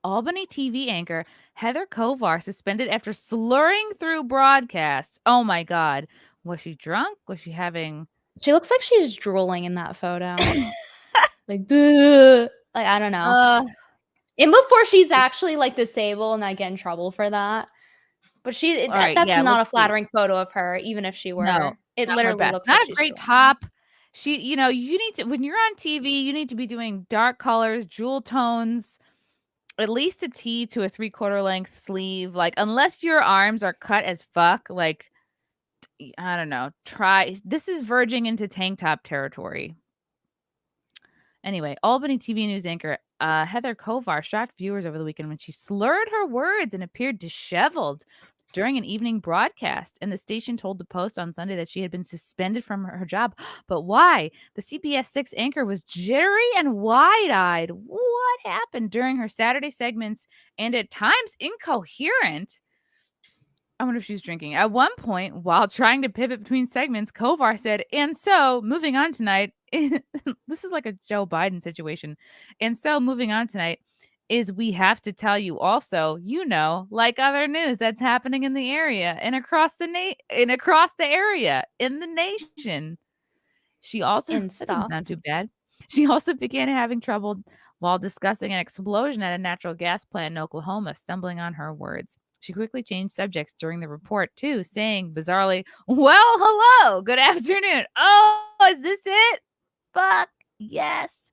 Albany TV anchor Heather Kovar suspended after slurring through broadcasts. Oh my God. Was she drunk? Was she having... She looks like she's drooling in that photo. Like, bleh. Like, I don't know. And before she's actually, like, disabled and I get in trouble for that. But that's not a flattering photo of her, even if she were. No, It not her literally best. looks Not like a she's great drooling. top. She, you need to, when you're on TV, you need to be doing dark colors, jewel tones, at least a T to a 3/4 length sleeve. Like, unless your arms are cut as fuck, like, I don't know, this is verging into tank top territory. Anyway, Albany TV news anchor Heather Kovar shocked viewers over the weekend when she slurred her words and appeared disheveled during an evening broadcast. And the station told the Post on Sunday that she had been suspended from her job. But why? The CBS 6 anchor was jittery and wide-eyed. What happened during her Saturday segments and at times incoherent? I wonder if she's drinking. At one point, while trying to pivot between segments, Kovar said, "And so, moving on tonight," this is like a Joe Biden situation. "And so, moving on tonight is we have to tell you also, like other news that's happening in the area and across the area in the nation." She also that doesn't sound too bad. She also began having trouble while discussing an explosion at a natural gas plant in Oklahoma, stumbling on her words. She quickly changed subjects during the report, too, saying bizarrely, "Well, hello, good afternoon. Oh, is this it? Fuck, yes."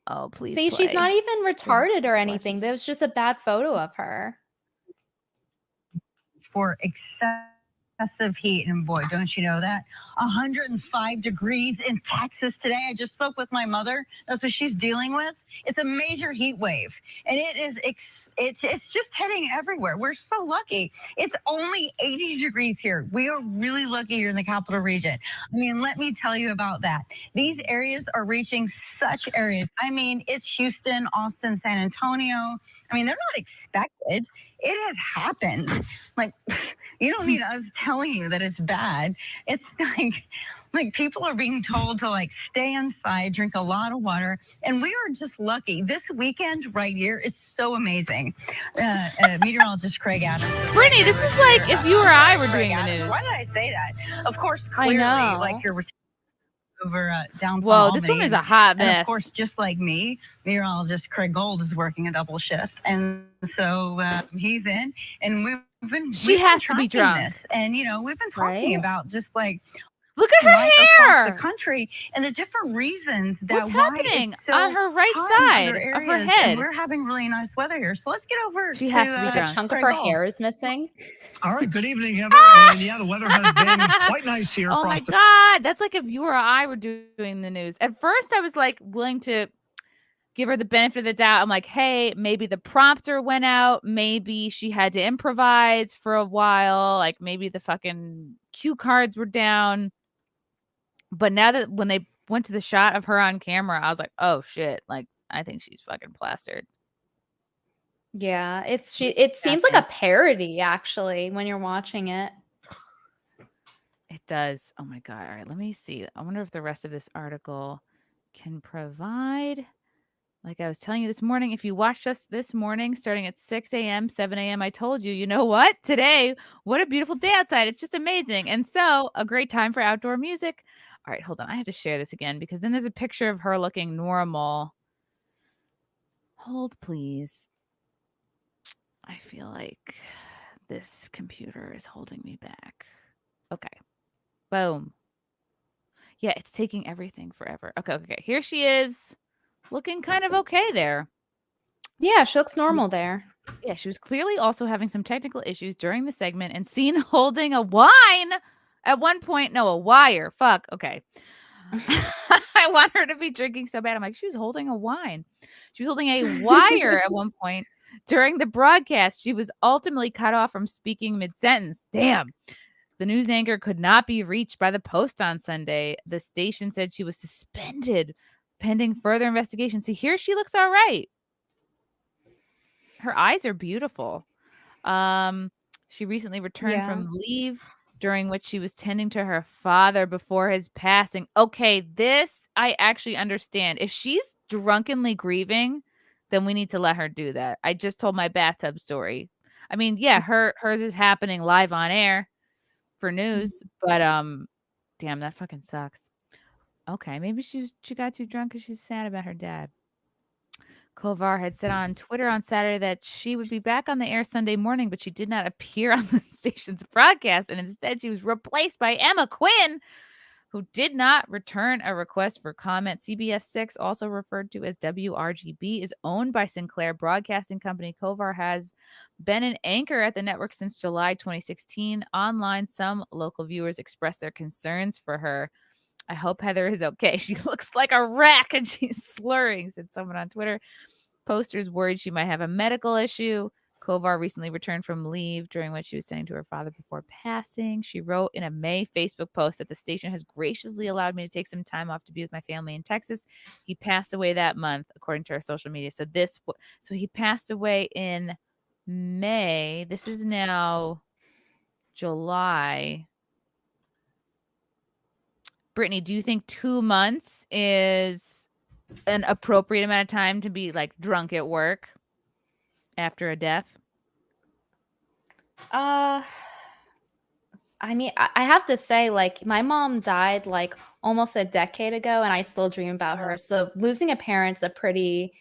Oh, please See, play. she's not even retarded or anything. That was just a bad photo of her. For excessive heat, and boy, don't you know that? 105 degrees in Texas today. I just spoke with my mother. That's what she's dealing with. It's a major heat wave, and it is it's just heading everywhere. We're so lucky. It's only 80 degrees here. We are really lucky here in the capital region. I mean, let me tell you about that. These areas are reaching such areas. I mean, it's Houston, Austin, San Antonio. I mean, they're not expected. It has happened. Like, you don't need us telling you that it's bad. It's like people are being told to like stay inside, drink a lot of water, and we are just lucky. This weekend right here is so amazing. Meteorologist Craig Adams. Brittany, this is like if you or I were doing the news. Why did I say that? Of course, clearly, like you're over downtown Whoa, Albany. this one is a hot mess. And of course, just like me, meteorologist Craig Gold is working a double shift, and so he's in, and we've been to be drunk. This, and we've been talking about just like. Look at her hair across the country and the different reasons that what's happening it's so on her right side of her head. And we're having really nice weather here, so let's get over. She has to be drunk. A chunk of her hair is missing. All right, good evening, Heather. And yeah, the weather has been quite nice here. Oh my God, that's like if you or I were doing the news. At first, I was like willing to give her the benefit of the doubt. I'm like, hey, maybe the prompter went out. Maybe she had to improvise for a while. Like maybe the fucking cue cards were down. But now that when they went to the shot of her on camera, I was like, oh shit. Like, I think she's fucking plastered. Yeah, it seems like a parody, actually, when you're watching it. It does. Oh my God. All right, let me see. I wonder if the rest of this article can provide. Like I was telling you this morning, if you watched us this morning, starting at 6 a.m., 7 a.m., I told you, you know what? Today, what a beautiful day outside. It's just amazing. And so a great time for outdoor music. All right, hold on. I have to share this again because then there's a picture of her looking normal. Hold, please. I feel like this computer is holding me back. Okay. Boom. Yeah, it's taking everything forever. Okay. Here she is. Looking kind of okay there. Yeah, she looks normal there. Yeah, she was clearly also having some technical issues during the segment and seen holding a wine at one point. No, a wire. Fuck. Okay. I want her to be drinking so bad. I'm like, she was holding a wine. She was holding a wire at one point during the broadcast. She was ultimately cut off from speaking mid-sentence. Damn. The news anchor could not be reached by the Post on Sunday. The station said she was suspended pending further investigation. See, here she looks all right. Her eyes are beautiful. She recently returned from leave during which she was tending to her father before his passing. Okay, this I actually understand. If she's drunkenly grieving, then we need to let her do that. I just told my bathtub story. I mean, yeah, hers is happening live on air for news, but damn, that fucking sucks. Okay, maybe she got too drunk because she's sad about her dad. Kovar had said on Twitter on Saturday that she would be back on the air Sunday morning, but she did not appear on the station's broadcast, and instead she was replaced by Emma Quinn, who did not return a request for comment. CBS 6, also referred to as WRGB, is owned by Sinclair Broadcasting Company. Kovar has been an anchor at the network since July 2016. Online, some local viewers expressed their concerns for her. I hope Heather is okay. She looks like a wreck and she's slurring, said someone on Twitter. Posters worried she might have a medical issue. Kovar recently returned from leave during which she was sending to her father before passing. She wrote in a May Facebook post that the station has graciously allowed me to take some time off to be with my family in Texas. He passed away that month, according to her social media. So he passed away in May. This is now July. Brittany, do you think 2 months is an appropriate amount of time to be like drunk at work after a death? I mean, I have to say, like, my mom died like almost a decade ago, and I still dream about her. So losing a parent's a pretty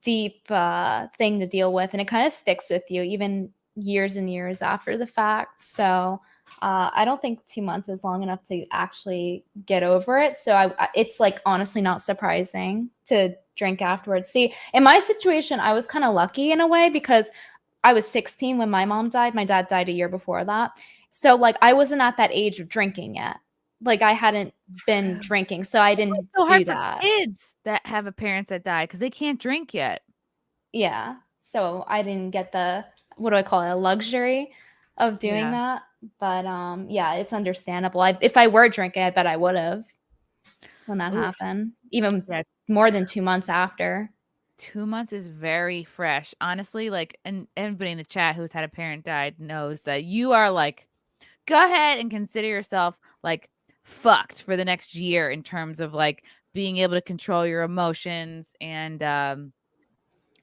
deep thing to deal with, and it kind of sticks with you even years and years after the fact. So I don't think 2 months is long enough to actually get over it. So it's like honestly not surprising to drink afterwards. See, in my situation, I was kind of lucky in a way because I was 16 when my mom died. My dad died a year before that. So like I wasn't at that age of drinking yet. Like I hadn't been drinking, so I didn't It's so do hard that. for kids that have a parents that die because they can't drink yet. Yeah. So I didn't get the, what do I call it, a luxury of doing that. But yeah, it's understandable. If I were drinking, I bet I would have when that happened. Even more than 2 months after. 2 months is very fresh. Honestly, like, and everybody in the chat who's had a parent died knows that you are like, go ahead and consider yourself like fucked for the next year in terms of like being able to control your emotions and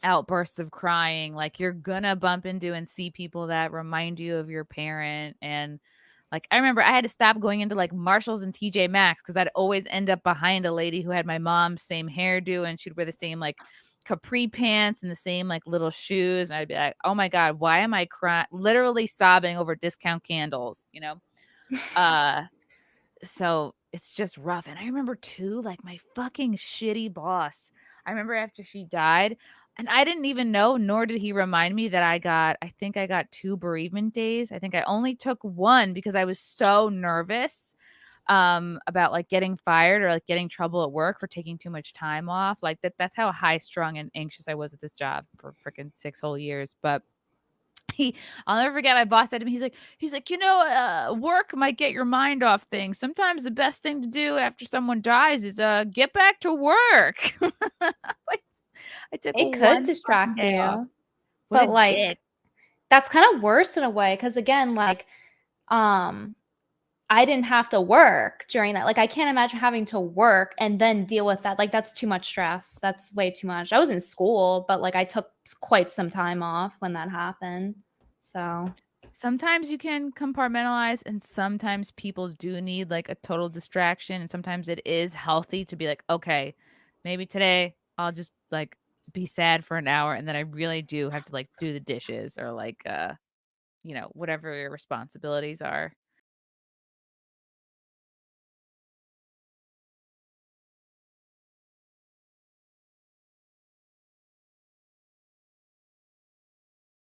outbursts of crying. Like you're gonna bump into and see people that remind you of your parent. And like I remember I had to stop going into like Marshalls and TJ Maxx because I'd always end up behind a lady who had my mom's same hairdo, and she'd wear the same like capri pants and the same like little shoes, and I'd be like, oh my god, why am I crying, literally sobbing over discount candles, you know? So it's just rough. And I remember too, like my fucking shitty boss, I remember after she died, and I didn't even know, nor did he remind me that I think I got 2 bereavement days. I think I only took 1 because I was so nervous about like getting fired or like getting trouble at work for taking too much time off. Like that's how high strung and anxious I was at this job for freaking 6 whole years. But I'll never forget, my boss said to me, he's like, work might get your mind off things. Sometimes the best thing to do after someone dies is get back to work. Like I took It could one distract day off. you. What But a like dick. that's kind of worse in a way because again, like I didn't have to work during that. Like I can't imagine having to work and then deal with that. Like that's too much stress. That's way too much. I was in school, but like I took quite some time off when that happened. So Sometimes you can compartmentalize, and sometimes people do need like a total distraction, and sometimes it is healthy to be like, okay, maybe today I'll just like be sad for an hour, and then I really do have to like do the dishes or like whatever your responsibilities are.